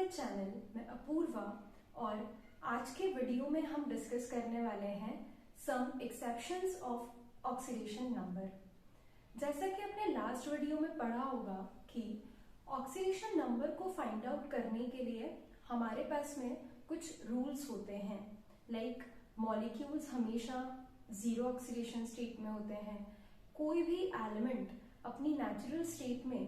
My channel. मैं अपूर्वा और आज के वीडियो में हम डिस्कस करने वाले हैं some exceptions of oxidation number. जैसा कि आपने लास्ट वीडियो में पढ़ा होगा कि ऑक्सीडेशन नंबर को फाइंड आउट करने के लिए हमारे पास में कुछ रूल्स होते हैं। लाइक मॉलिक्यूल्स हमेशा जीरो ऑक्सीडेशन स्टेट में होते हैं। कोई भी एलिमेंट अपनी नेचुरल स्टेट में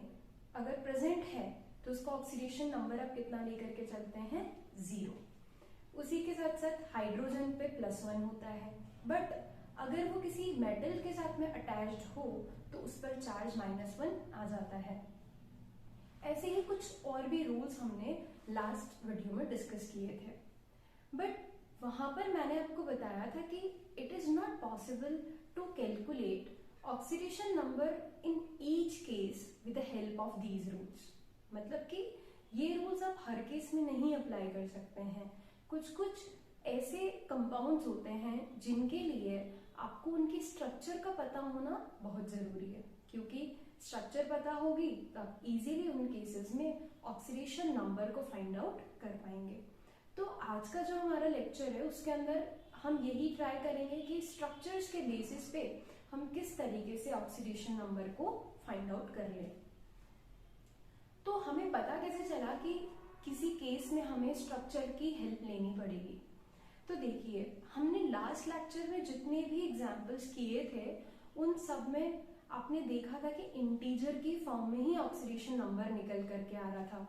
अगर प्रेजेंट है तो उसका ऑक्सीडेशन नंबर आप कितना लेकर के चलते हैं, जीरो। उसी के साथ साथ हाइड्रोजन पे +1 होता है, बट अगर वो किसी मेटल के साथ में अटैच्ड हो तो उस पर चार्ज -1 आ जाता है। ऐसे ही कुछ और भी रूल्स हमने लास्ट वीडियो में डिस्कस किए थे, बट वहां पर मैंने आपको बताया था कि it is not possible to calculate oxidation number in each case with the help of these rules. मतलब कि ये रूल्स आप हर केस में नहीं अप्लाई कर सकते हैं। कुछ कुछ ऐसे कंपाउंड्स होते हैं जिनके लिए आपको उनकी स्ट्रक्चर का पता होना बहुत जरूरी है, क्योंकि स्ट्रक्चर पता होगी तो आप इजीली उन केसेस में ऑक्सीडेशन नंबर को फाइंड आउट कर पाएंगे। तो आज का जो हमारा लेक्चर है उसके अंदर हम यही ट्राई करेंगे कि स्ट्रक्चर्स के बेसिस पे हम किस तरीके से ऑक्सीडेशन नंबर को फाइंड आउट कर लें। तो हमें पता कैसे चला कि किसी केस में हमें स्ट्रक्चर की हेल्प लेनी पड़ेगी। तो देखिए, हमने लास्ट लेक्चर में जितने भी एग्जांपल्स किए थे उन सब में आपने देखा था कि इंटीजर की फॉर्म में ही ऑक्सीडेशन नंबर निकल करके आ रहा था।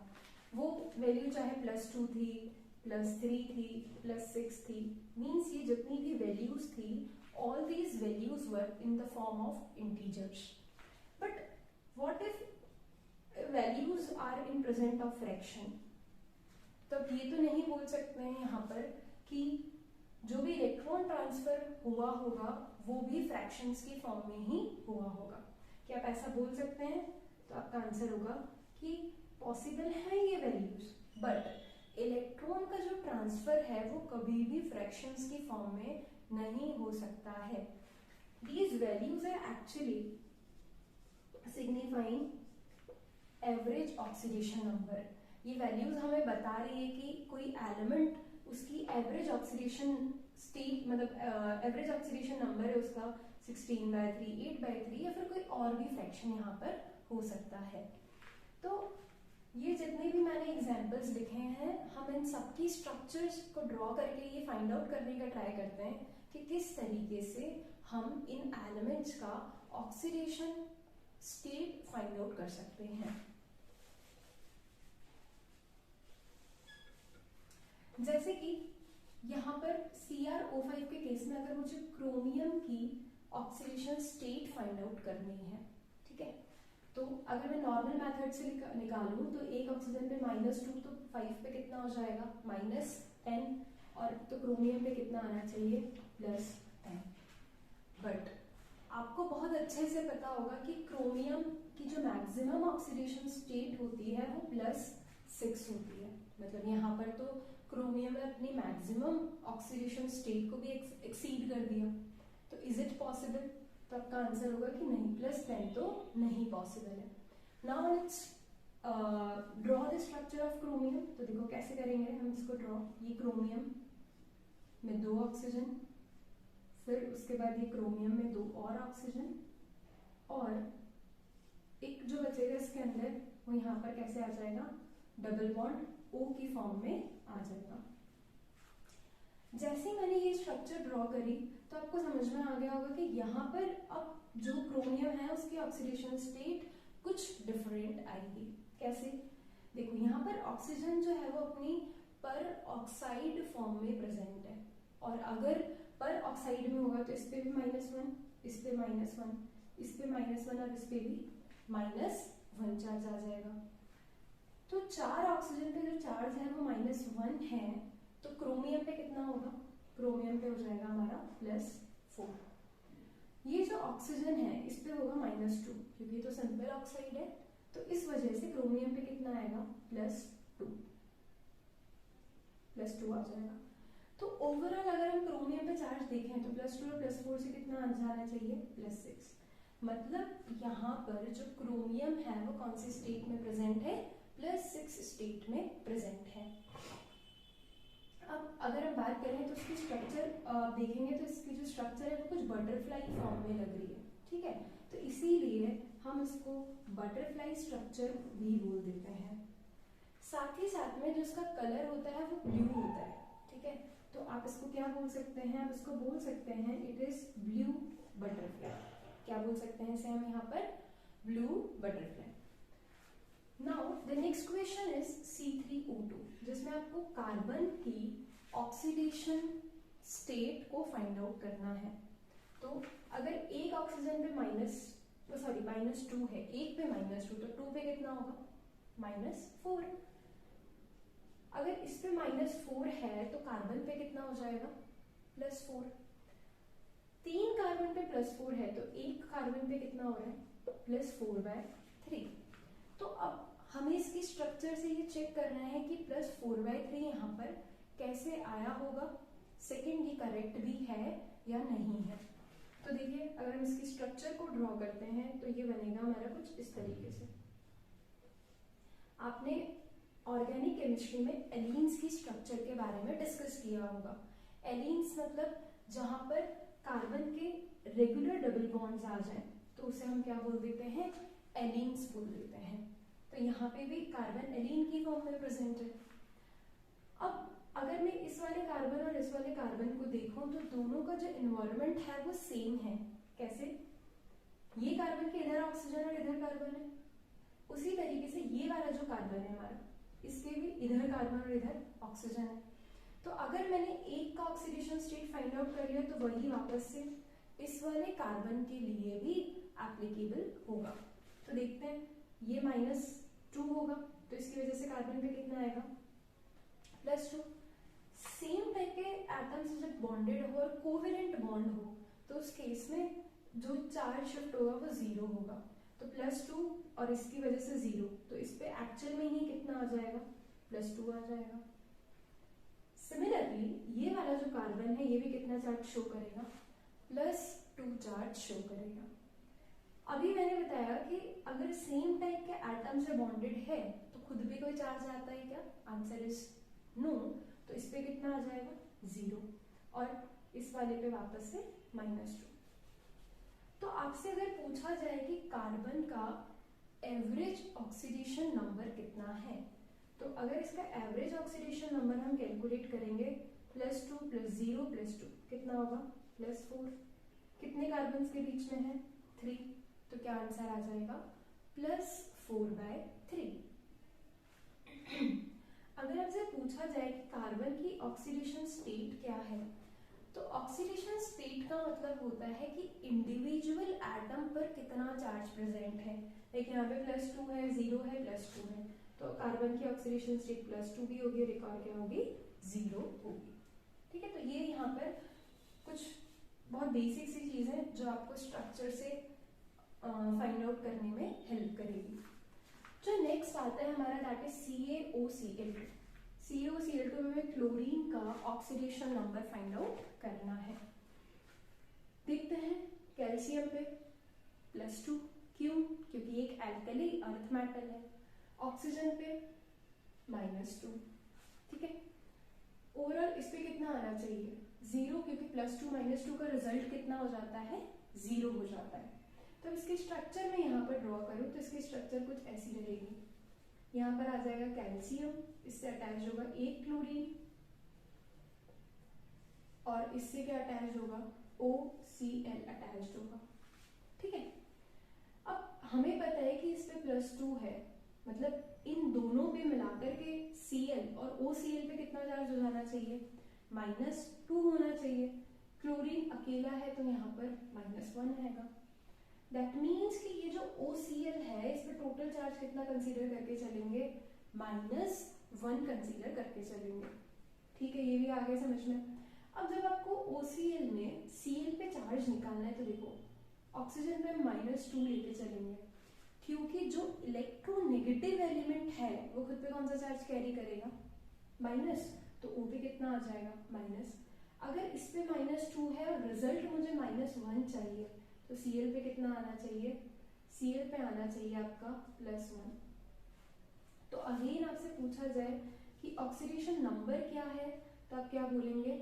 वो वैल्यू चाहे +2 थी, +3 थी, +6 थी, मीन्स ये जितनी भी वैल्यूज थी all these values were in the form of integers. But what if values are in present of fraction? तो ये तो नहीं बोल सकते हैं यहाँ पर कि जो भी इलेक्ट्रॉन ट्रांसफर हुआ होगा वो भी फ्रैक्शंस की फॉर्म में ही हुआ होगा। क्या आप ऐसा बोल सकते हैं? तो आपका आंसर होगा कि पॉसिबल है ये वैल्यूज, बट इलेक्ट्रॉन का जो ट्रांसफर है वो कभी भी फ्रैक्शंस की फॉर्म में नहीं हो सकता है। These values are actually signifying average oxidation number. ये वैल्यूज हमें बता रही है कि कोई एलिमेंट उसकी एवरेज ऑक्सीडेशन स्टेट मतलब एवरेज ऑक्सीडेशन नंबर है उसका 16/3, 8/3 या फिर कोई और भी फ्रैक्शन यहाँ पर हो सकता है। तो ये जितने भी मैंने एग्जांपल्स लिखे हैं हम इन सबकी स्ट्रक्चर्स को ड्रॉ करके ये फाइंड आउट करने का ट्राई करते हैं कि किस तरीके से हम इन एलिमेंट्स का ऑक्सीडेशन स्टेट फाइंड आउट कर सकते हैं। जैसे कि यहाँ पर CrO5 के केस में अगर मुझे क्रोमियम की ऑक्सीडेशन स्टेट फाइंड आउट करनी है, ठीक है, तो अगर मैं नॉर्मल मेथड से निकालूं तो एक ऑक्सीजन पे -2 तो 5 पे कितना हो जाएगा, -10, और तो क्रोमियम पे कितना आना चाहिए, +10। बट आपको बहुत अच्छे से पता होगा कि क्रोमियम की जो मैक्सिमम ऑक्सीडेशन स्टेट होती है वो +6 होती है। मतलब यहाँ पर तो क्रोमियम ने अपनी मैक्सिमम ऑक्सीडेशन स्टेट को भी एक्सीड कर दिया। तो इज इट पॉसिबल? तो आपका आंसर होगा कि नहीं, +10 तो नहीं पॉसिबल है। Now let's draw the structure of chromium. तो देखो कैसे करेंगे हम इसको ड्रॉ। ये क्रोमियम में 2 ऑक्सीजन, फिर उसके बाद ये क्रोमियम में 2 और ऑक्सीजन, और एक जो बचेगा इसके अंदर वो यहाँ पर कैसे आ जाएगा, डबल बॉन्ड O की फॉर्म में आ जाएगा। जैसे ही मैंने ये स्ट्रक्चर ड्रॉ करी तो आपको समझ में आ गया होगा कि यहाँ पर अब जो क्रोमियम है उसकी ऑक्सीडेशन स्टेट कुछ डिफरेंट आएगी। कैसे? देखो, यहाँ पर ऑक्सीजन जो है वो अपनी पर ऑक्साइड फॉर्म में प्रेजेंट है, और अगर पर ऑक्साइड में होगा तो इस पे भी -1, इस पे -1, इस पे -1 और इस पे भी -1 चार्ज आ जाएगा। तो 4 ऑक्सीजन पे जो चार्ज है वो -1 है, तो क्रोमियम पे कितना होगा, क्रोमियम पे हो जाएगा हमारा +4। ये जो ऑक्सीजन है इस पे होगा -2, क्योंकि तो सिंपल ऑक्साइड है, तो इस वजह से क्रोमियम पे कितना आएगा, +2 आ जाएगा। तो ओवरऑल अगर हम क्रोमियम पे चार्ज देखें तो +2 और +4 से कितना जाना चाहिए, +6। मतलब यहाँ पर जो क्रोमियम है वो कौन सी स्टेट में प्रेजेंट है, +6 स्टेट में प्रेजेंट है। अब अगर हम बात करें तो इसकी स्ट्रक्चर देखेंगे तो इसकी जो स्ट्रक्चर है वो कुछ बटरफ्लाई फॉर्म में लग रही है, ठीक है, तो इसीलिए हम इसको बटरफ्लाई स्ट्रक्चर भी बोल देते हैं। साथ ही साथ में जो इसका कलर होता है वो ब्लू होता है, ठीक है, तो आप इसको क्या बोल सकते हैं, आप इसको बोल सकते हैं इट इज ब्लू बटरफ्लाई। क्या बोल सकते हैं इसे हम यहाँ पर, blue butterfly. Now the next question is C3O2, जिसमें आपको कार्बन की ऑक्सीडेशन स्टेट को फाइंड आउट करना है। तो अगर एक ऑक्सीजन पे -2 है, एक पे -2, तो 2 पे कितना होगा, -4। अगर इस पे -4 है तो कार्बन पे कितना हो जाएगा, +4। 3 कार्बन पे +4 है तो एक कार्बन पे कितना हो रहा है, +4/3। तो अब हमें इसकी स्ट्रक्चर से ये चेक करना है कि +4/3 यहाँ पर कैसे आया होगा, सेकंड ये करेक्ट भी है या नहीं है। तो देखिए अगर हम इसकी स्ट्रक्चर को ड्रॉ करते हैं तो ये बनेगा हमारा कुछ इस तरीके से। आपने ऑर्गेनिक केमिस्ट्री में एलीन्स की स्ट्रक्चर के बारे में डिस्कस किया होगा। एलीन्स मतलब जहां पर कार्बन के रेगुलर डबल बॉन्ड्स आ जाएं तो उसे हम क्या बोल देते हैं, एलीन्स बोल देते हैं। तो यहाँ पे भी कार्बन एलीन की फॉर्म में प्रेजेंट है। अब अगर मैं इस वाले कार्बन और इस वाले कार्बन को देखूं तो दोनों का जो एनवायरनमेंट है वो सेम है। कैसे, ये कार्बन के इधर ऑक्सीजन और इधर कार्बन है, उसी तरीके से ये वाला जो कार्बन है हमारा, इसके भी इधर कार्बन और इधर ऑक्सीजन है। तो अगर मैंने एक का ऑक्सीडेशन स्टेट फाइंड आउट कर लिया तो वही वापस से इस वाले कार्बन के लिए भी एप्लीकेबल होगा। तो देखते हैं, ये -2 होगा तो इसकी वजह से कार्बन पे कितना आएगा, +2। सेम टाइप के एटम्स जब बॉन्डेड हो और कोवेलेंट बॉन्ड हो तो उस केस में जो चार्ज शिफ्ट होगा वो 0 होगा। तो +2 और इसकी वजह से 0, तो इस पे एक्चुअल में ही कितना आ जाएगा, +2 आ जाएगा। सिमिलरली ये वाला जो कार्बन है ये भी कितना चार्ज शो करेगा, +2 चार्ज शो करेगा। अभी मैंने बताया कि अगर सेम टाइप के एटम से बॉन्डेड है तो खुद भी कोई चार्ज आता है क्या, आंसर इज नो। तो इस पे कितना आ जाएगा, 0, और इस वाले पे वापस से -2। तो आपसे अगर पूछा जाए कि कार्बन का एवरेज ऑक्सीडेशन नंबर कितना है, तो अगर इसका एवरेज ऑक्सीडेशन नंबर हम कैलकुलेट करेंगे, +2 + 0 + 2 कितना होगा, +4। कितने कार्बन के बीच में है, 3, तो क्या आंसर आ जाएगा, +4/3। अगर आपसे पूछा जाए कि कार्बन की ऑक्सीडेशन स्टेट क्या है, तो ऑक्सीडेशन स्टेट का मतलब होता है कि इंडिविजुअल एटम पर कितना चार्ज प्रेजेंट है। देखिए यहाँ पे +2 है, 0 है, +2 है, तो कार्बन की ऑक्सीडेशन स्टेट +2 भी होगी और एक और क्या होगी, 0 होगी। ठीक है, तो ये यहाँ पर कुछ बहुत बेसिक सी चीजें जो आपको स्ट्रक्चर से फाइंड आउट करने में हेल्प करेगी। जो नेक्स्ट आता है हमारा दैट इज CaOCl2। CaOCl2 में क्लोरीन का ऑक्सीडेशन नंबर फाइंड आउट करना है। देखते हैं, कैल्शियम पे +2, क्यों, क्योंकि एक एल्कली अर्थ मेटल है। ऑक्सीजन पे -2, ठीक है। ओवरऑल इस पे कितना आना चाहिए, 0, क्योंकि +2 -2 का रिजल्ट कितना हो जाता है, 0 हो जाता है। तो इसके स्ट्रक्चर में यहाँ पर ड्रॉ करूँ तो इसकी स्ट्रक्चर कुछ ऐसी रहेगी। यहाँ पर आ जाएगा कैल्शियम, इससे अटैच होगा एक क्लोरीन, और इससे क्या अटैच होगा, OCl अटैच होगा। ठीक है, अब हमें पता है कि इस पे +2 है, मतलब इन दोनों पे मिलाकर के Cl और OCl पे कितना चार्ज हो जाना चाहिए, -2 होना चाहिए। क्लोरीन अकेला है तो यहाँ पर -1 आएगा। दैट मीन्स कि ये जो OCl है इस पे टोटल चार्ज कितना कंसीडर करके चलेंगे, -1 कंसीडर करके चलेंगे। ठीक है, ये भी आगे समझ में। अब जब आपको OCl में Cl पे चार्ज निकालना है तो देखो ऑक्सीजन पे हम -2 लेके चलेंगे, क्योंकि जो इलेक्ट्रोनेगेटिव एलिमेंट है वो खुद पे कौन सा चार्ज कैरी करेगा, माइनस, तो O पे कितना आ जाएगा, माइनस। अगर इस पे -2 है और रिजल्ट मुझे -1 चाहिए तो Cl पे कितना आना चाहिए, Cl पे आना चाहिए आपका +1। तो अगेन आपसे पूछा जाए कि ऑक्सीडेशन नंबर क्या है, तो आप क्या बोलेंगे,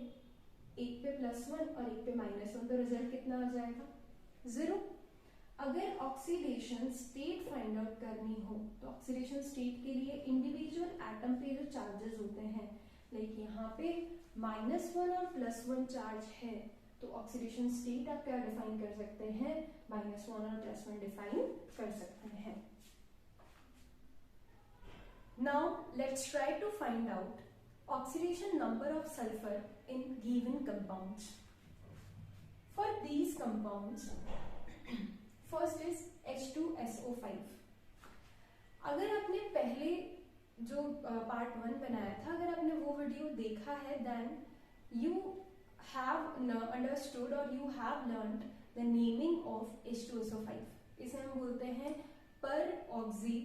एक पे +1 और एक पे -1, तो रिजल्ट कितना आ जाएगा, 0। अगर ऑक्सीडेशन स्टेट फाइंड आउट करनी हो तो ऑक्सीडेशन स्टेट के लिए इंडिविजुअल एटम पे जो चार्जेस होते हैं, लाइक यहाँ पे -1 और +1 चार्ज है, तो ऑक्सीडेशन स्टेट आप क्या डिफाइन कर सकते हैं, -1 और +1 डिफाइन कर सकते हैं। Now let's try to find out oxidation number of sulfur in given compounds. For these compounds, first is H2SO5. अगर आपने पहले जो पार्ट 1 बनाया था, अगर आपने वो वीडियो देखा है, then you have understood or you have learned the naming of H2SO5. इसे हम बोलते हैं पर ऑक्सी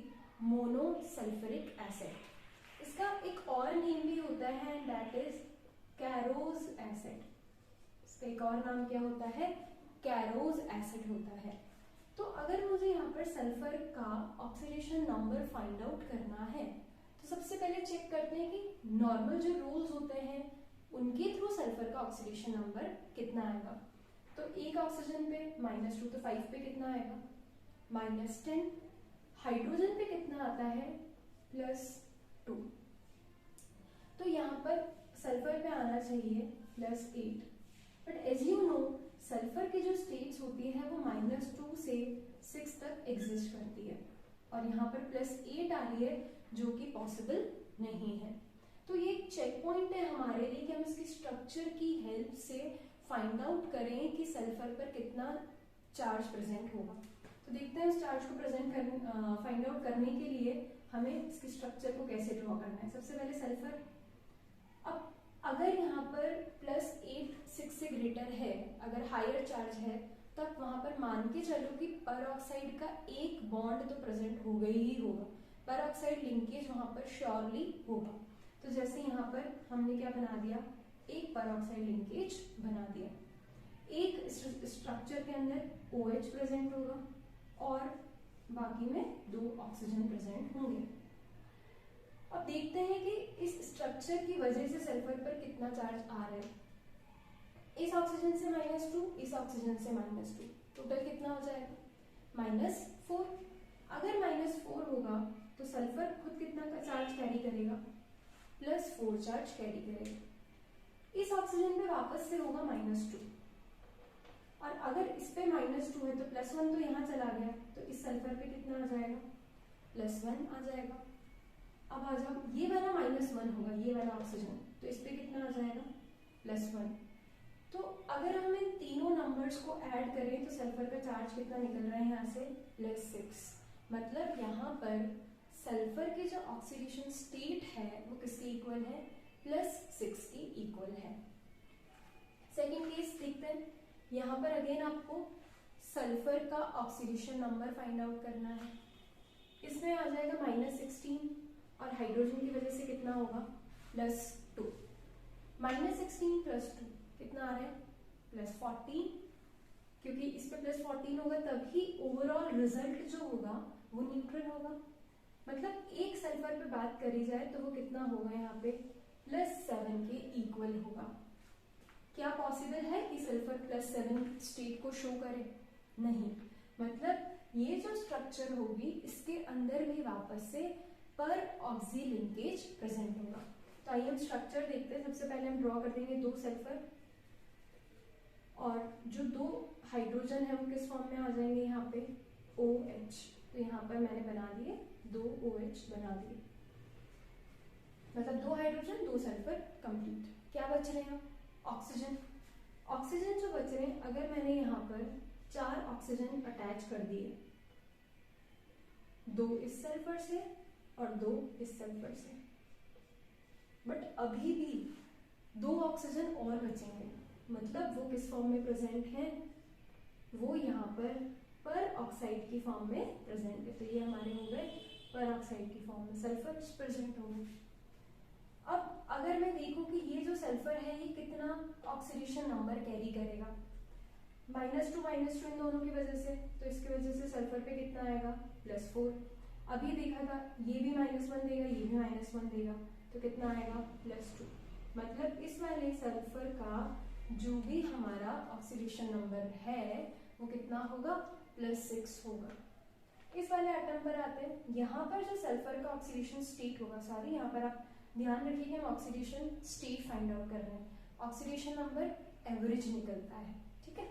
मोनोसल्फ्यूरिक एसिड। इसका एक और नेम भी होता है, एंड दैट इज कैरोज एसिड। इसका एक और नाम क्या होता है, कैरोज एसिड होता है। तो अगर मुझे यहाँ पर सल्फर का ऑक्सीडेशन नंबर फाइंड आउट करना है, तो सबसे पहले चेक करते हैं कि नॉर्मल जो रूल्स होते हैं उनके थ्रू सल्फर का ऑक्सीडेशन नंबर कितना आएगा। तो एक ऑक्सीजन पे -2, तो 5 पे कितना आएगा, -10। हाइड्रोजन पे कितना आता है, +2। तो यहाँ पर सल्फर पे आना चाहिए +8। But as you know sulphur की जो स्टेट्स होती है वो -2 से 6 तक एग्जिस्ट करती है, और यहाँ पर +8 आ रही है जो कि पॉसिबल नहीं है। तो ये एक चेक पॉइंट है हमारे लिए कि हम इसकी स्ट्रक्चर की हेल्प से फाइंड आउट करें कि सल्फर पर कितना चार्ज प्रेजेंट होगा। तो देखते हैं इस चार्ज को फाइंड आउट करने के लिए हमें इसकी स्ट्रक्चर को कैसे ड्रॉ करना है। सबसे पहले सल्फर, अब अगर यहाँ पर +8 6 से ग्रेटर है, अगर हायर चार्ज है, तब वहां पर मान के चलो कि पर ऑक्साइड का एक बॉन्ड तो प्रेजेंट होगा ही होगा, पर ऑक्साइड लिंकेज वहां पर श्योरली होगा। तो जैसे यहाँ पर हमने क्या बना दिया, एक पर ऑक्साइड लिंकेज बना दिया, एक स्ट्रक्चर के अंदर OH प्रेजेंट होगा और बाकी में 2 ऑक्सीजन प्रेजेंट होंगे। अब देखते हैं कि इस स्ट्रक्चर की वजह से सल्फर पर कितना चार्ज आ रहा है। इस ऑक्सीजन से -2, इस ऑक्सीजन से -2, टोटल कितना हो जाएगा, -4। अगर -4 होगा तो सल्फर खुद कितना का चार्ज कैरी करेगा, +4 चार्ज कैरी करेगा। इस ऑक्सीजन पे वापस से होगा -2, और अगर इस पे -2 है तो +1 तो यहाँ चला गया, तो इस सल्फर पे कितना आ जाएगा, +1 आ जाएगा। अब आ जाओ, ये वाला -1 होगा, ये वाला ऑक्सीजन, तो इस पे कितना आ जाएगा, +1। तो अगर हम इन तीनों नंबर्स को ऐड करें तो सल्फर का चार्ज कितना निकल रहा है यहाँ से, +6। मतलब यहाँ पर सल्फर की जो ऑक्सीडेशन स्टेट है वो किसके इक्वल है, +6 के इक्वल है। सेकेंड केस देखते हैं। यहाँ पर अगेन आपको सल्फर का ऑक्सीडेशन नंबर फाइंड आउट करना है। इसमें आ जाएगा -16, और हाइड्रोजन की वजह से कितना होगा, +2। -16 +2 कितना आ रहा है, +14, क्योंकि इस पे +14 होगा तभी ओवरऑल रिजल्ट जो होगा वो न्यूट्रल होगा। मतलब एक सल्फर पे बात करी जाए तो वो कितना होगा यहाँ पे, +7 के इक्वल होगा। क्या पॉसिबल है कि सल्फर +7 स्टेट को शो करे, नहीं। मतलब ये जो स्ट्रक्चर होगी इसके अंदर भी वापस से पर ऑक्सी लिंकेज प्रेजेंट होगा। तो आइए हम स्ट्रक्चर देखते हैं। सबसे पहले हम ड्रॉ कर देंगे 2 सल्फर, और जो 2 हाइड्रोजन है वो किस फॉर्म में आ जाएंगे यहाँ पे, OH। तो यहाँ पर मैंने बना दिए 2 OH बना दिए, मतलब 2 हाइड्रोजन 2 सल्फर कंप्लीट। क्या बच रहे हैं, ऑक्सीजन। ऑक्सीजन जो बच रहे हैं, अगर मैंने यहाँ पर 4 ऑक्सीजन अटैच कर दिए, 2 इस सल्फर से और 2 इस सल्फर से, बट अभी भी 2 ऑक्सीजन और बचेंगे। मतलब वो किस फॉर्म में प्रेजेंट हैं, वो यहाँ पर ऑक्साइड की फॉर्म में प्रेजेंट है। तो ये हमारे हो गए पर ऑक्साइड की फॉर्म में सल्फर प्रेजेंट हो गए। अब अगर मैं देखूं कि ये जो सल्फर है ये कितना ऑक्सीडेशन नंबर कैरी करेगा, -2 इन दोनों की वजह से, तो इसकी वजह से सल्फर पे कितना आएगा, +4। अभी देखा था ये भी -1 देगा, ये भी -1 देगा, तो कितना आएगा +2। मतलब इस वाले सल्फर का जो भी हमारा ऑक्सीडेशन नंबर है वो कितना होगा, +6 होगा। इस वाले एटम पर आते हैं। यहाँ पर जो सल्फर का ऑक्सीडेशन स्टेट होगा, सॉरी यहाँ पर आप ध्यान रखिए कि हम ऑक्सीडेशन स्टेट फाइंड आउट कर रहे हैं, ऑक्सीडेशन नंबर एवरेज निकलता है, ठीक है।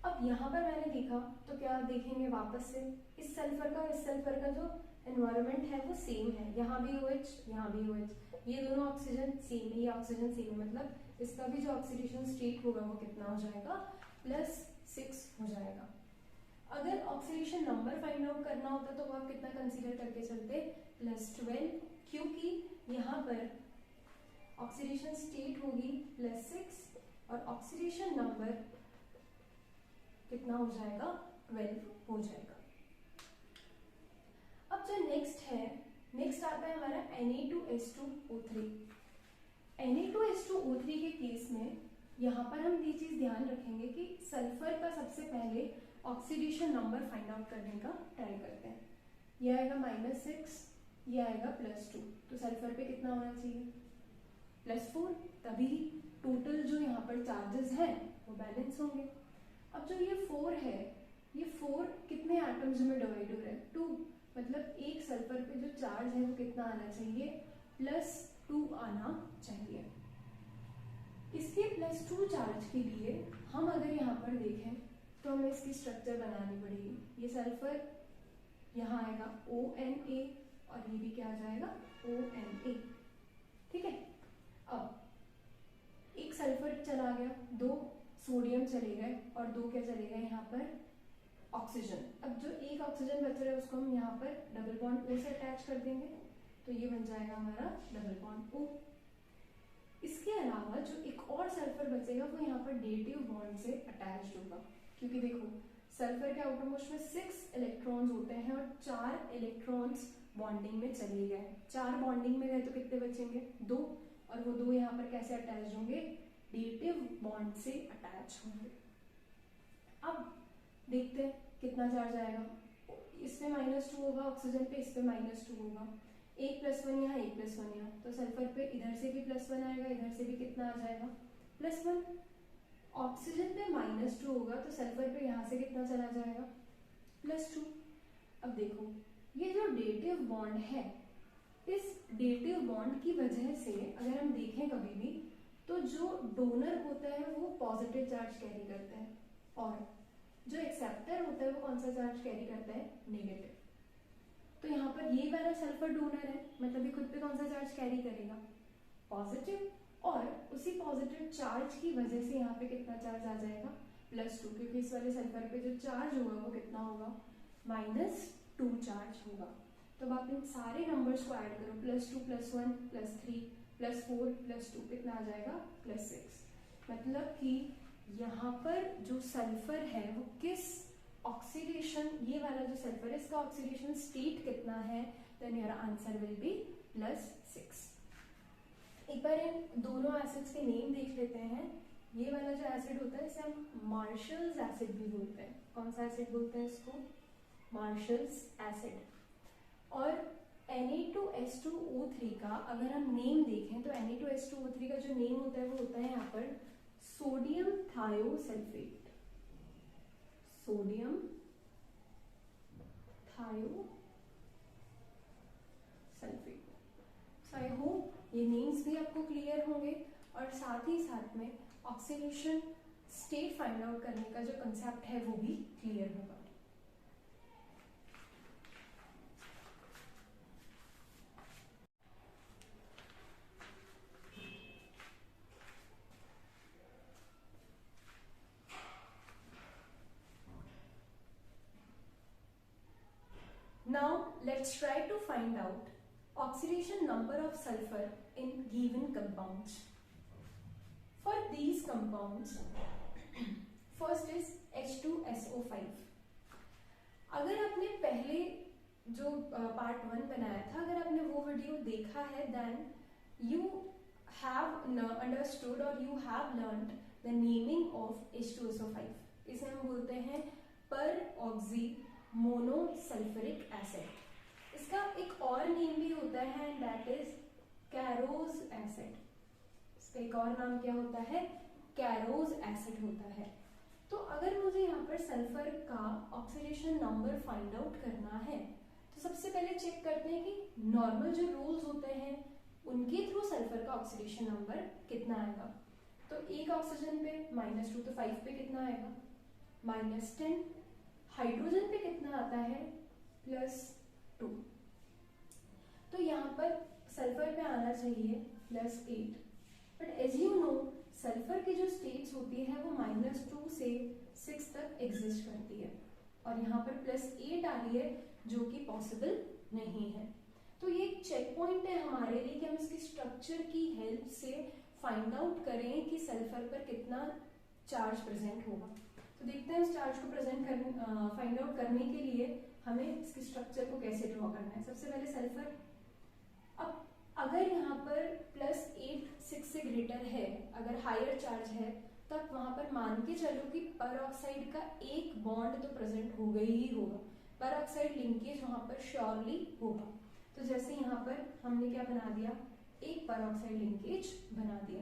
अब यहाँ पर मैंने देखा तो क्या देखेंगे वापस से, इस सल्फर का जो एनवायरनमेंट है वो सेम है, यहाँ भी OH, यहाँ भी OH, ये दोनों ऑक्सीजन सेम है, ये ऑक्सीजन सेम है, मतलब इसका भी जो ऑक्सीडेशन स्टेट होगा वो कितना हो जाएगा, +6 हो जाएगा। अगर ऑक्सीडेशन नंबर फाइंड आउट करना होता तो वो आप कितना कंसीडर करके चलते, +12, क्योंकि यहाँ पर ऑक्सीडेशन स्टेट होगी +6 और ऑक्सीडेशन नंबर कितना हो जाएगा, 12 हो जाएगा। अब जो नेक्स्ट आता है हमारा Na2H2O3। Na2H2O3 के केस में यहाँ पर हम ये चीज ध्यान रखेंगे कि सल्फर का सबसे पहले ऑक्सीडेशन नंबर फाइंड आउट करने का ट्राई करते हैं। ये आएगा -6, ये आएगा +2, तो सल्फर पे कितना होना चाहिए, +4, तभी टोटल जो यहाँ पर चार्जेस हैं वो बैलेंस होंगे। अब जो ये 4 है, ये 4 कितने एटम्स में डिवाइड हो रहा है, 2, मतलब एक सल्फर पे जो चार्ज है वो कितना आना चाहिए, +2 आना चाहिए। इसके +2 चार्ज के लिए हम अगर यहाँ पर देखें तो हमें इसकी स्ट्रक्चर बनानी पड़ेगी। ये सल्फर यहाँ आएगा ONA और ये भी क्या आ जाएगा, ONA, ठीक है। अब एक सल्फर चला गया, 2 सोडियम चले गए और 2 क्या चले गए यहाँ पर, ऑक्सीजन। अब जो एक ऑक्सीजन बच रहा है उसको हम यहाँ पर डबल बॉन्ड O से अटैच कर देंगे, तो ये बन जाएगा हमारा डबल बॉन्ड O। इसके अलावा जो एक और सल्फर बचेगा वो यहाँ पर डेटिव बॉन्ड से अटैच्ड होगा, क्योंकि देखो सल्फर के आउटरमोस्ट में 6 इलेक्ट्रॉन्स होते हैं और 4 इलेक्ट्रॉन्स बॉन्डिंग में चले गए, 4 बॉन्डिंग में गए तो कितने बचेंगे, 2, और वो 2 यहाँ पर कैसे अटैच होंगे, डेटिव बॉन्ड से अटैच होंगे। अब देखते हैं कितना चार्ज आएगा, इस पे -2 होगा ऑक्सीजन पे, इस पे -2 होगा, 1 +1 यहाँ, 1 +1 यहाँ, तो सल्फर पे इधर से भी +1 आएगा, इधर से भी कितना आ जाएगा, +1। ऑक्सीजन पे -2 होगा तो सल्फर पे यहाँ से कितना चला जाएगा, +2। अब देखो ये जो डेटिव बॉन्ड है, इस डेटिव बॉन्ड की वजह से अगर हम देखें कभी भी तो जो डोनर होता है वो पॉजिटिव चार्ज कैरी करता है और जो एक्सेप्टर होता है वो कौन सा चार्ज कैरी करता है, नेगेटिव। तो यहाँ पर ये वाला सल्फर डोनर है, मतलब ये खुद पे कौन सा चार्ज कैरी करेगा, पॉजिटिव, और उसी पॉजिटिव चार्ज की वजह से यहाँ पे कितना चार्ज आ जाएगा, +2, क्योंकि इस वाले सल्फर पे जो चार्ज होगा वो कितना होगा, -2 चार्ज होगा। तो अब आप इन सारे नंबर्स को ऐड करो, +2 +1 +3 +4 +2 कितना आ जाएगा, +6। मतलब कि यहाँ पर जो सल्फर है वो किस ऑक्सीडेशन, ये वाला जो सल्फर है इसका ऑक्सीडेशन स्टेट कितना है, then your answer will be +6। एक बार इन दोनों एसिड्स के नेम देख लेते हैं। ये वाला जो एसिड होता है इसे हम मार्शल्स एसिड भी बोलते हैं। कौन सा एसिड बोलते हैं इसको, मार्शल्स एसिड। और Na2H2O3 का अगर हम नेम देखें तो Na2H2O3 का जो नेम होता है वो होता है यहाँ पर sodium thiosulphate, sodium thiosulphate. So I hope ये नेम्स भी आपको क्लियर होंगे और साथ ही साथ में ऑक्सीडेशन स्टेट फाइंड आउट करने का जो कंसेप्ट है वो भी क्लियर होगा। Now let's try to find out oxidation number of sulfur in given compounds. For these compounds, first is H2SO5. अगर आपने पहले जो पार्ट 1 बनाया था, अगर आपने वो वीडियो देखा है, then you have understood or you have learned the naming of H2SO5. इसे हम बोलते हैं पर ऑक्सी मोनोसल्फ्यूरिक एसिड। इसका एक और नेम भी होता है एंड दैट इज कैरोज एसिड। इसका एक और नाम क्या होता है? कैरोज एसिड होता है। तो अगर मुझे यहाँ पर सल्फर का ऑक्सीडेशन नंबर फाइंड आउट करना है तो सबसे पहले चेक करते हैं कि नॉर्मल जो रूल्स होते हैं उनके थ्रू सल्फर का ऑक्सीडेशन नंबर कितना आएगा। तो एक ऑक्सीजन पे -2 तो 5 पे कितना आएगा? -10। हाइड्रोजन पे कितना आता है? +2। तो यहाँ पर सल्फर पे आना चाहिए +8। But as you know sulphur की जो स्टेट्स होती है वो -2 से 6 तक एग्जिस्ट करती है और यहाँ पर +8 आ रही है जो कि पॉसिबल नहीं है। तो ये एक चेक पॉइंट है हमारे लिए कि हम इसकी स्ट्रक्चर की हेल्प से फाइंड आउट करें कि सल्फर पर कितना चार्ज प्रेजेंट होगा। तो देखते हैं इस चार्ज को फाइंड आउट करने के लिए हमें इसकी स्ट्रक्चर को कैसे ड्रॉ करना है। सबसे पहले सल्फर, अब अगर यहाँ पर +8 6 से ग्रेटर है, अगर हायर चार्ज है, तब वहां पर मान के चलो कि पर ऑक्साइड का एक बॉन्ड तो प्रेजेंट होगा ही होगा, पर ऑक्साइड लिंकेज वहां पर श्योरली होगा। तो जैसे यहाँ पर हमने क्या बना दिया, एक पर ऑक्साइड लिंकेज बना दिया।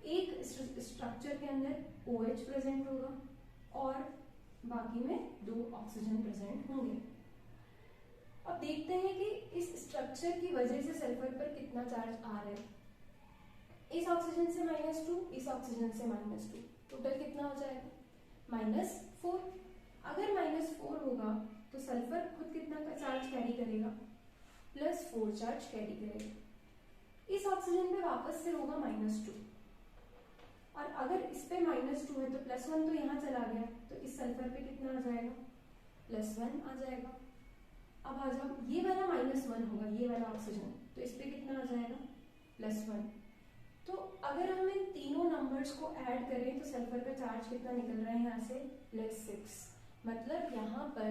एक स्ट्रक्चर के अंदर OH प्रेजेंट होगा और बाकी में 2 ऑक्सीजन प्रेजेंट होंगे। अब देखते हैं कि इस स्ट्रक्चर की वजह से सल्फर पर कितना चार्ज आ रहा है। इस ऑक्सीजन से -2, इस ऑक्सीजन से -2, टोटल कितना हो जाएगा? -4। अगर -4 होगा तो सल्फर खुद कितना का चार्ज कैरी करेगा? +4 चार्ज कैरी करेगा। इस ऑक्सीजन पे वापस से होगा -2 और अगर इस पे -2 है तो +1 तो यहाँ चला गया, तो इस सल्फर पे कितना आ जाएगा? +1 आ जाएगा। अब आ जाओ, ये वाला -1 होगा, ये वाला ऑक्सीजन, तो इस पे कितना आ जाएगा? +1। तो अगर हम इन तीनों नंबर्स को ऐड करें तो सल्फर का चार्ज कितना निकल रहा है यहाँ से? +6। मतलब यहाँ पर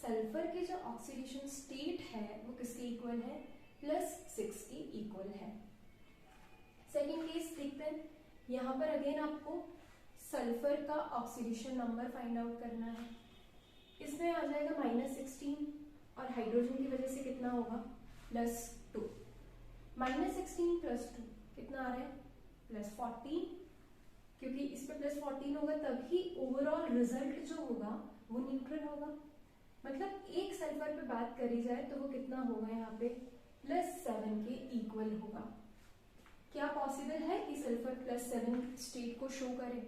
सल्फर की जो ऑक्सीडेशन स्टेट है वो किसके इक्वल है? +6 के इक्वल है। सेकेंड केस देखते हैं। यहाँ पर अगेन आपको सल्फर का ऑक्सीडेशन नंबर फाइंड आउट करना है। इसमें आ जाएगा -16 और हाइड्रोजन की वजह से कितना होगा? +2। -16 +2 कितना आ रहा है? +14, क्योंकि इस पे +14 होगा तभी ओवरऑल रिजल्ट जो होगा वो न्यूट्रल होगा। मतलब एक सल्फर पे बात करी जाए तो वो कितना होगा यहाँ पे? +7 के इक्वल होगा। क्या पॉसिबल है कि सल्फर +7 स्टेट को शो करे?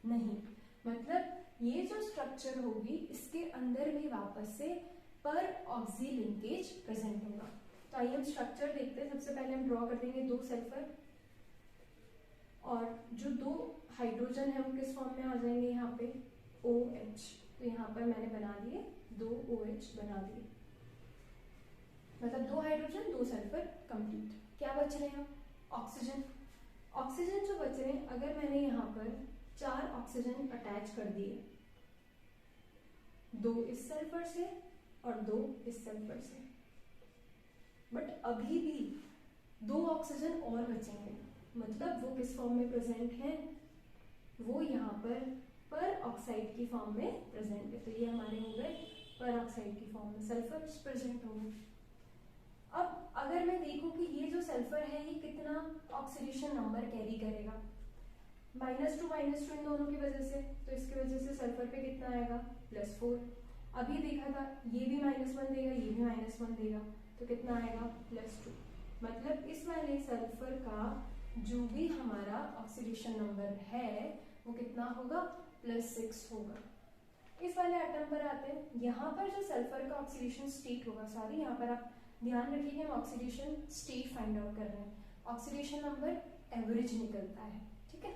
नहीं। मतलब ये जो स्ट्रक्चर होगी इसके अंदर भी वापस से पर ऑक्सी लिंकेज प्रेजेंट होगा। तो आइए हम स्ट्रक्चर देखते हैं। सबसे पहले हम ड्रॉ कर देंगे 2 सल्फर और जो 2 हाइड्रोजन है वो किस फॉर्म में आ जाएंगे यहाँ पे? OH। तो यहाँ पर मैंने बना दिए 2 OH बना दिए, मतलब 2 हाइड्रोजन 2 सल्फर कंप्लीट। क्या बच रहे हैं? ऑक्सीजन। ऑक्सीजन जो बच रहे हैं, अगर मैंने यहाँ पर 4 ऑक्सीजन अटैच कर दिए, 2 इस सल्फर से और 2 इस सल्फर से, बट अभी भी 2 ऑक्सीजन और बचेंगे। मतलब वो किस फॉर्म में प्रेजेंट हैं? वो यहाँ पर ऑक्साइड की फॉर्म में प्रेजेंट है। तो ये हमारे हो गए पर ऑक्साइड की फॉर्म में सल्फर प्रेजेंट हो गए। अब अगर मैं देखूं कि ये जो सल्फर है ये कितना ऑक्सीडेशन नंबर कैरी करेगा? -2 इन दोनों की वजह से, तो इसकी वजह से सल्फर पे कितना आएगा? +4। अभी देखा था ये भी -1 देगा, ये भी -1 देगा, तो कितना आएगा? +2। मतलब इस वाले सल्फर का जो भी हमारा ऑक्सीडेशन नंबर है वो कितना होगा? +6 होगा। इस वाले एटम पर आते हैं। यहाँ पर जो सल्फर का ऑक्सीडेशन स्टेट होगा, सॉरी यहाँ पर आप ध्यान रखिए हम ऑक्सीडेशन स्टेट फाइंड आउट कर रहे हैं, ऑक्सीडेशन नंबर एवरेज निकलता है, ठीक है।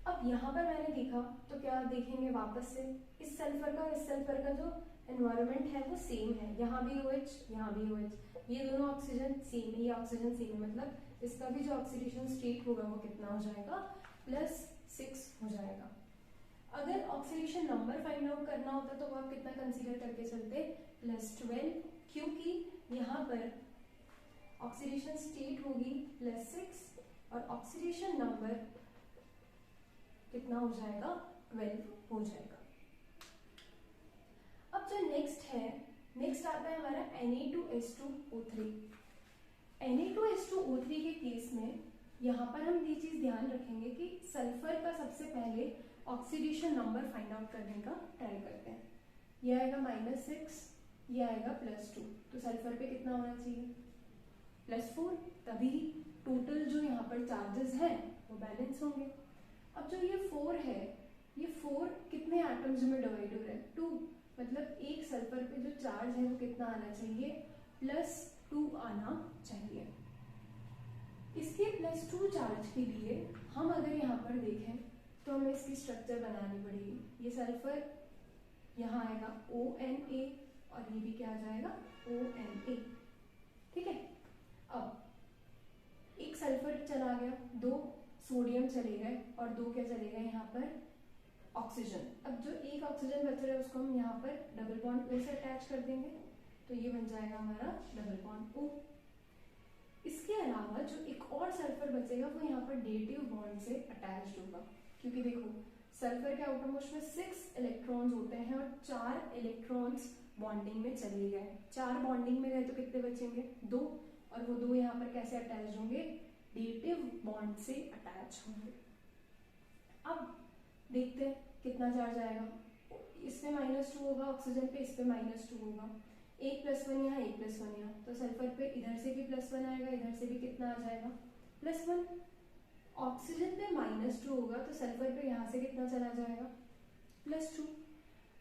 अब यहाँ पर मैंने देखा तो क्या देखेंगे वापस से इस सल्फर का जो एनवायरनमेंट है वो सेम है, यहाँ भी OH यहाँ भी OH, ये दोनों ऑक्सीजन सेम है, ये ऑक्सीजन सेम है, मतलब इसका भी जो ऑक्सीडेशन स्टेट होगा वो कितना हो जाएगा? +6 हो जाएगा। अगर ऑक्सीडेशन नंबर फाइंड आउट करना होता तो वो आप कितना कंसीडर करके चलते? +12, क्योंकि यहाँ पर ऑक्सीडेशन स्टेट होगी +6 और ऑक्सीडेशन नंबर कितना हो जाएगा? 12 हो जाएगा। जो नेक्स्ट आता है हमारा Na2S2O3। Na2S2O3 के केस में यहाँ पर हम ये चीज ध्यान रखेंगे कि सल्फर का सबसे पहले ऑक्सीडेशन नंबर फाइंड आउट करने का ट्राई करते हैं। ये आएगा -6, ये आएगा +2, तो सल्फर पे कितना होना चाहिए +4, तभी टोटल जो यहाँ पर चार्जेस हैं वो बैलेंस होंगे। अब जो ये 4 है, ये 4 कितने एटम्स में डिवाइड हो रहा है 2, मतलब एक सल्फर पे जो चार्ज है वो कितना आना चाहिए +2 आना चाहिए। इसके +2 चार्ज के लिए हम अगर यहाँ पर देखें तो हमें इसकी स्ट्रक्चर बनानी पड़ेगी। ये सल्फर यहाँ आएगा ONA और ये भी क्या आ जाएगा ONA, ठीक है। अब एक सल्फर चला गया, 2 सोडियम चले गए और 2 क्या चले गए यहाँ पर ऑक्सीजन। अब जो एक ऑक्सीजन बच रहा है उसको हम यहाँ पर डबल बॉन्ड O से अटैच कर देंगे, तो ये बन जाएगा हमारा डबल बॉन्ड O। इसके अलावा जो एक और सल्फर बचेगा वो यहाँ पर डेटिव बॉन्ड से अटैच्ड होगा, क्योंकि देखो सल्फर के आउटरमोस्ट में 6 इलेक्ट्रॉन्स होते हैं और 4 इलेक्ट्रॉन्स बॉन्डिंग में चले गए। 4 बॉन्डिंग में गए तो कितने बचेंगे 2, और वो 2 यहाँ पर कैसे अटैच होंगे डेटिव बॉन्ड से अटैच होंगे। अब देखते हैं कितना चार्ज आएगा। इसमें -2 होगा ऑक्सीजन पे, इस पे -2 होगा, 1 + 1 यहाँ 1 + 1 यहाँ, तो सल्फर पे इधर से भी +1 आएगा, इधर से भी कितना आ जाएगा +1। ऑक्सीजन पे -2 होगा तो सल्फर पे यहाँ से कितना चला जाएगा +2।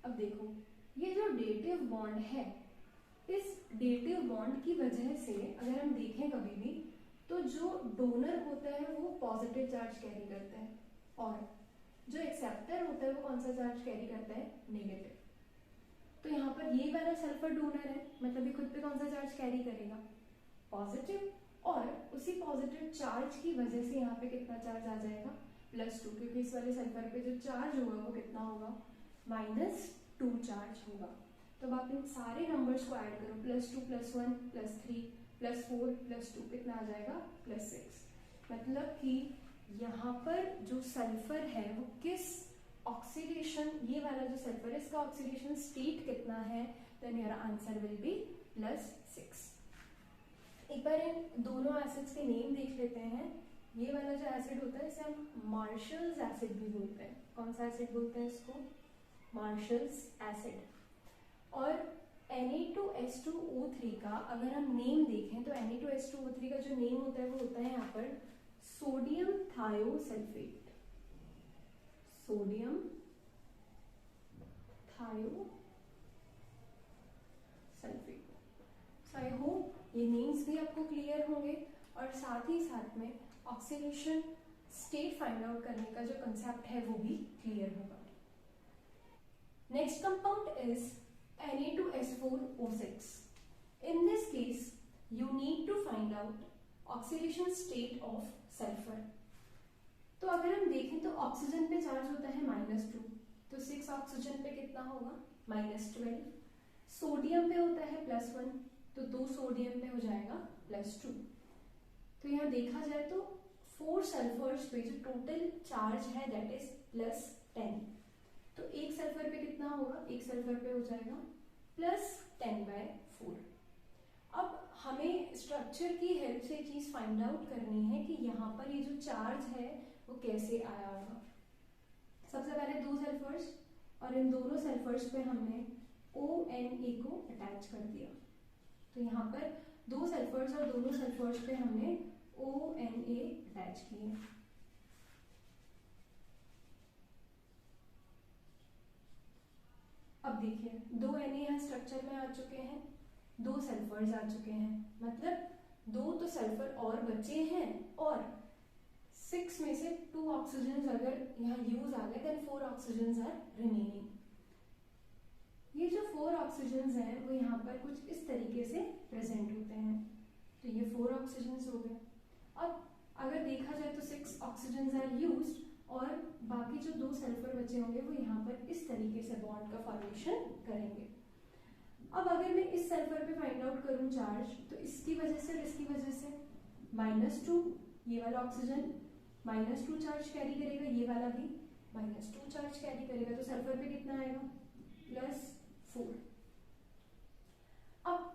अब देखो ये जो डेटिव बॉन्ड है, इस डेटिव बॉन्ड की वजह से अगर हम देखें कभी भी तो जो डोनर होता है वो पॉजिटिव चार्ज कैरी करता है और जो एक्सेप्टर होता है वो कौन सा चार्ज कैरी करता है नेगेटिव। तो यहाँ पर ये वाला सल्फर डोनर है, मतलब ये खुद पे कौन सा चार्ज कैरी करेगा पॉजिटिव, और उसी पॉजिटिव चार्ज की वजह से यहाँ पे कितना चार्ज आ जाएगा +2, क्योंकि इस वाले सल्फर पे जो चार्ज होगा वो कितना होगा -2 चार्ज होगा। तो अब आप इन सारे नंबर्स को ऐड करो, +2 +1 +3 +4 +2 कितना आ जाएगा +6। मतलब कि यहाँ पर जो सल्फर है वो किस ऑक्सीडेशन, ये वाला जो सल्फर है इसका ऑक्सीडेशन स्टेट कितना है, then your answer will be +6। एक बार इन दोनों एसिड्स के नेम देख लेते हैं। ये वाला जो एसिड होता है इसे हम मार्शल्स एसिड भी बोलते हैं। कौन सा एसिड बोलते हैं इसको मार्शल्स एसिड। और Na2S2O3 का अगर हम नेम देखें तो Na2S2O3 का जो नेम होता है वो होता है यहाँ पर sodium thiosulphate, sodium thiosulphate. So I hope ये नेम्स भी आपको क्लियर होंगे और साथ ही साथ में ऑक्सीडेशन स्टेट फाइंड आउट करने का जो कंसेप्ट है वो भी क्लियर होगा। Next compound is Na2S4O6. In this case, you need to find out oxidation state of sulfur. तो अगर हम देखें तो ऑक्सीजन पे चार्ज होता है -2, तो 6 ऑक्सीजन पे कितना होगा -12। सोडियम पे होता है +1, तो 2 सोडियम पे हो जाएगा +2। तो यहाँ देखा जाए तो 4 सल्फर्स पे जो टोटल चार्ज है दैट इज +10। तो एक सल्फर पे कितना होगा, एक सल्फर पे हो जाएगा +10/4। अब हमें स्ट्रक्चर की हेल्प से चीज फाइंड आउट करनी है कि यहाँ पर ये जो चार्ज है वो कैसे आया होगा। सबसे पहले 2 सल्फर्स और इन दोनों सल्फर्स पे हमने ONA को अटैच कर दिया। तो यहाँ पर 2 सल्फर्स और दोनों सल्फर्स पे हमने ONA अटैच किए। अब देखिए 2 Na यहाँ स्ट्रक्चर में आ चुके हैं, 2 सल्फर्स आ चुके हैं, मतलब 2 तो सल्फर और बचे हैं और 6 में से 2 ऑक्सीजन अगर यहाँ यूज आ गए देन 4 ऑक्सीजन आर रिमेनिंग। ये जो 4 ऑक्सीजन हैं वो यहाँ पर कुछ इस तरीके से प्रेजेंट होते हैं। तो ये 4 ऑक्सीजन हो गए। अब अगर देखा जाए तो 6 ऑक्सीजन आर यूज्ड और बाकी जो 2 सल्फर बचे होंगे वो यहाँ पर इस तरीके से बॉन्ड का फॉर्मेशन करेंगे। अब अगर मैं इस सल्फर पे फाइंड आउट करूं चार्ज, तो इसकी वजह से और इसकी वजह से -2, ये वाला ऑक्सीजन -2 चार्ज कैरी करेगा, ये वाला भी -2 चार्ज कैरी करेगा, तो सल्फर पे कितना आएगा +4।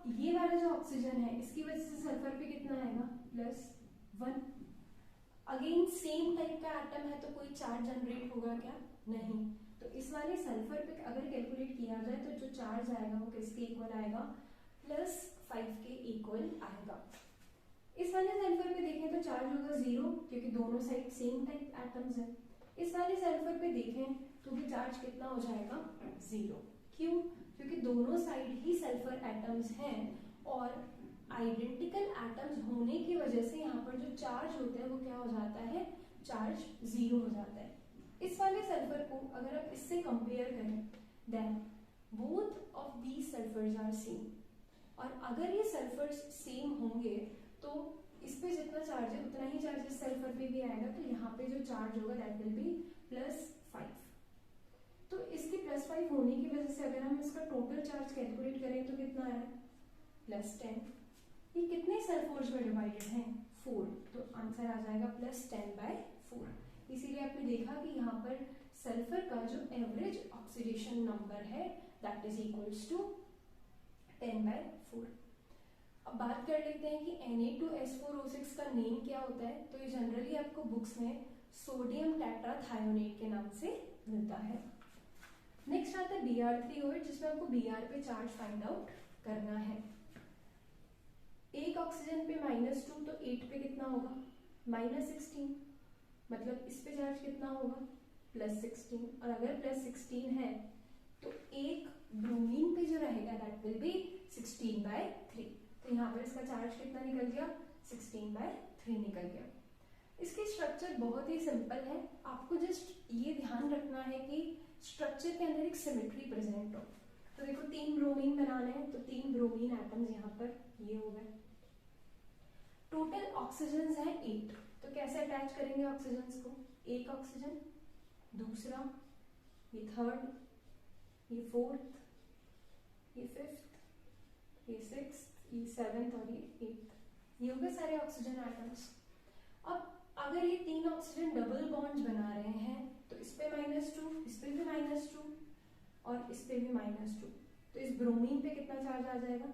ये वाला जो ऑक्सीजन है इसकी वजह से सल्फर पे कितना आएगा +1। अगेन सेम टाइप का एटम है तो कोई चार्ज जनरेट होगा क्या, नहीं। तो इस वाले सल्फर पे अगर कैलकुलेट किया जाए तो जो चार्ज आएगा वो किसके इक्वल आएगा, +5 के इक्वल आएगा। इस वाले सल्फर पे देखें तो चार्ज होगा 0 क्योंकि दोनों साइड सेम टाइप एटम्स है। इस वाले सल्फर पे देखें तो भी चार्ज कितना हो जाएगा 0। क्यों, क्योंकि दोनों साइड ही सल्फर एटम्स हैं और आइडेंटिकल एटम्स होने की वजह से यहाँ पर जो चार्ज होता है वो क्या हो जाता है, चार्ज 0 हो जाता है। इस वाले सल्फर को अगर आप इससे कंपेयर करें then both of these sulphurs are same, और अगर ये सल्फर्स सेम होंगे तो इस पे जितना चार्ज है उतना ही चार्ज इस सल्फर पे भी आएगा, तो यहाँ पे जो चार्ज होगा दैट विल बी +5। तो इसके +5 होने की वजह से अगर हम इसका टोटल चार्ज कैलकुलेट करें तो कितना है +10। ये कितने सल्फर्स में डिवाइडेड हैं, 4, तो आंसर आ जाएगा +10/4। इसीलिए आपने देखा कि यहाँ पर सल्फर का जो एवरेज ऑक्सीडेशन नंबर है दैट इज इक्वल्स टू 10/4। अब बात कर लेते हैं कि Na2S4O6 का नेम क्या होता है। तो ये जनरली आपको बुक्स में सोडियम टेट्राथायोनेट के नाम से मिलता है। नेक्स्ट आता है Br3OH, जिसमें आपको Br पे चार्ज फाइंड आउट करना है। एक ऑक्सीजन पे -2 तो 8 पे कितना होगा -16, मतलब इस पे चार्ज कितना होगा +16, और अगर +16 है तो एक ब्रोमीन पे जो रहेगा दैट विल बी 16/3। तो यहाँ पर इसका चार्ज कितना निकल गया 16/3 निकल गया। इसकी स्ट्रक्चर बहुत ही सिंपल है, आपको जस्ट ये ध्यान रखना है कि स्ट्रक्चर के अंदर एक सिमेट्री प्रेजेंट हो। तो देखो 3 ब्रोमीन बनाने हैं तो 3 ब्रोमीन एटम्स यहाँ पर ये हो गए। टोटल ऑक्सीजन है 8, तो कैसे अटैच करेंगे ऑक्सीजन को, एक ऑक्सीजन, दूसरा, ये थर्ड, ये फोर्थ, ये फिफ्थ, ये सिक्स्थ, ये 7th और ये 8th, ये हो गए सारे ऑक्सीजन एटम्स। अब अगर ये 3 ऑक्सीजन डबल बॉन्ड्स बना रहे हैं तो इस पे -2, इस पे भी -2 और इस पे भी -2, तो इस ब्रोमीन पे कितना चार्ज आ जाएगा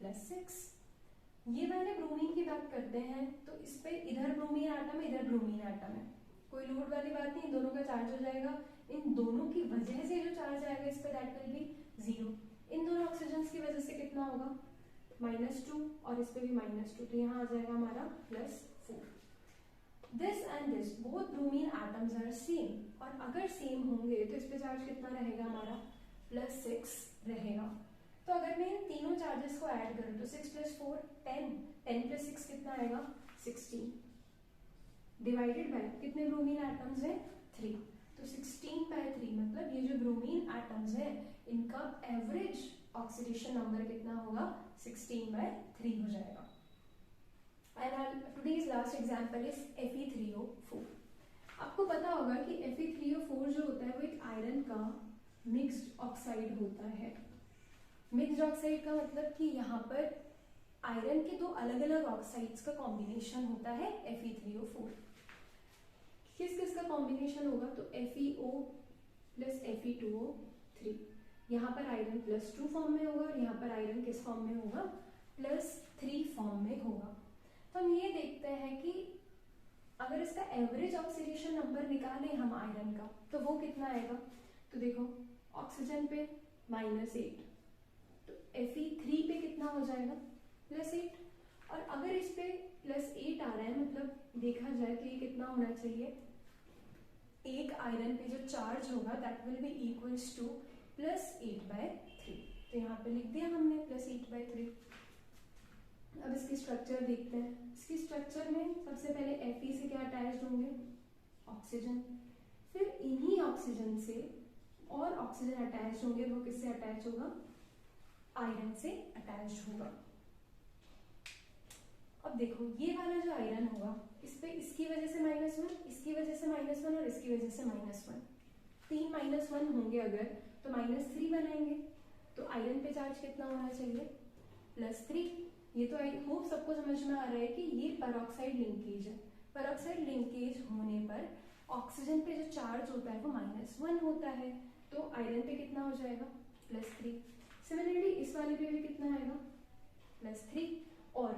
+6। ये वाले ब्रोमीन की बात करते हैं तो इस पे इधर ब्रोमीन एटम है, इधर ब्रोमीन एटम है, कोई लोड वाली बात नहीं, दोनों का चार्ज हो जाएगा। इन दोनों की वजह से जो चार्ज आएगा इस पे दैट विल बी 0। इन दोनों ऑक्सीजन की वजह से कितना होगा -2 और इस पे भी -2, तो यहाँ आ जाएगा हमारा +4। This and this both bromine atoms are same, और अगर सेम होंगे तो इस पे चार्ज कितना रहेगा हमारा +6 रहेगा। तो अगर मैं इन तीनों चार्जेस को ऐड करूं तो 6 + 4 10, 10 + 6 कितना आएगा 16, डिवाइडेड बाय कितने ब्रोमीन एटम्स हैं 3, तो 16/3 मतलब ये जो ब्रोमीन एटम्स हैं इनका एवरेज ऑक्सीडेशन नंबर कितना होगा 16/3 हो जाएगा। And today's last example is Fe3O4। आपको पता होगा कि Fe3O4 जो होता है वो एक आयरन का मिक्स्ड ऑक्साइड होता है। मिक्स्ड ऑक्साइड का मतलब कि यहाँ पर आयरन के 2 अलग अलग ऑक्साइड्स का कॉम्बिनेशन होता है Fe3O4। किस किस का कॉम्बिनेशन होगा, तो FeO + Fe2O3, यहाँ पर आयरन +2 फॉर्म में होगा और यहाँ पर आयरन किस फॉर्म में होगा +3 फॉर्म में होगा। तो हम ये देखते हैं कि अगर इसका एवरेज ऑक्सीडेशन नंबर निकालें हम आयरन का तो वो कितना आएगा, तो देखो ऑक्सीजन पे -8, तो Fe3 पे कितना हो जाएगा +8, और अगर इस पे +8 आ रहा है मतलब देखा जाए तो ये कितना होना चाहिए, एक आयरन पे जो चार्ज होगा that will be equals to +8/3, तो यहाँ पे लिख दिया हमने +8/3। अब इसकी स्ट्रक्चर देखते हैं। इसकी स्ट्रक्चर में सबसे पहले Fe से क्या अटैच्ड होंगे ऑक्सीजन, फिर इन्हीं ऑक्सीजन से और ऑक्सीजन अटैच होंगे, वो किससे अटैच होगा आयरन से अटैच होगा। अब देखो ये वाला जो आयरन होगा इस पे इसकी वजह से -1, इसकी वजह से -1 और इसकी वजह से -1, 3 -1 होंगे अगर तो -3 बनाएंगे, तो आयरन पे चार्ज कितना होना चाहिए +3। ये तो आई होप सबको समझ में आ रहा है कि ये पेरोक्साइड लिंकेज है। पेरोक्साइड लिंकेज होने पर ऑक्सीजन पे जो चार्ज होता है वो -1 होता है, तो आयरन पे कितना हो जाएगा +3। सिमिलरली इस वाले पे भी कितना आएगा +3, और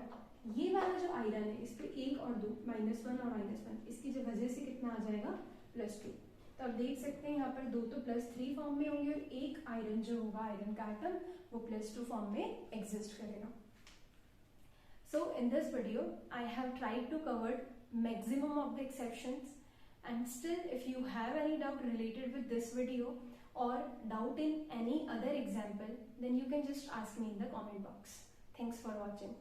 ये वाला जो आयरन है इस पे 1 और 2 -1 और -1 इसकी जो वजह से कितना आ जाएगा +2। तो आप देख सकते हैं यहाँ पर 2 तो +3 फॉर्म में होंगे और एक आयरन जो होगा आयरन का एटम वो +2 फॉर्म में एग्जिस्ट करेगा। So in this video I have tried to cover maximum of the exceptions, and still if you have any doubt related with this video or doubt in any other example, then you can just ask me in the comment box. Thanks for watching.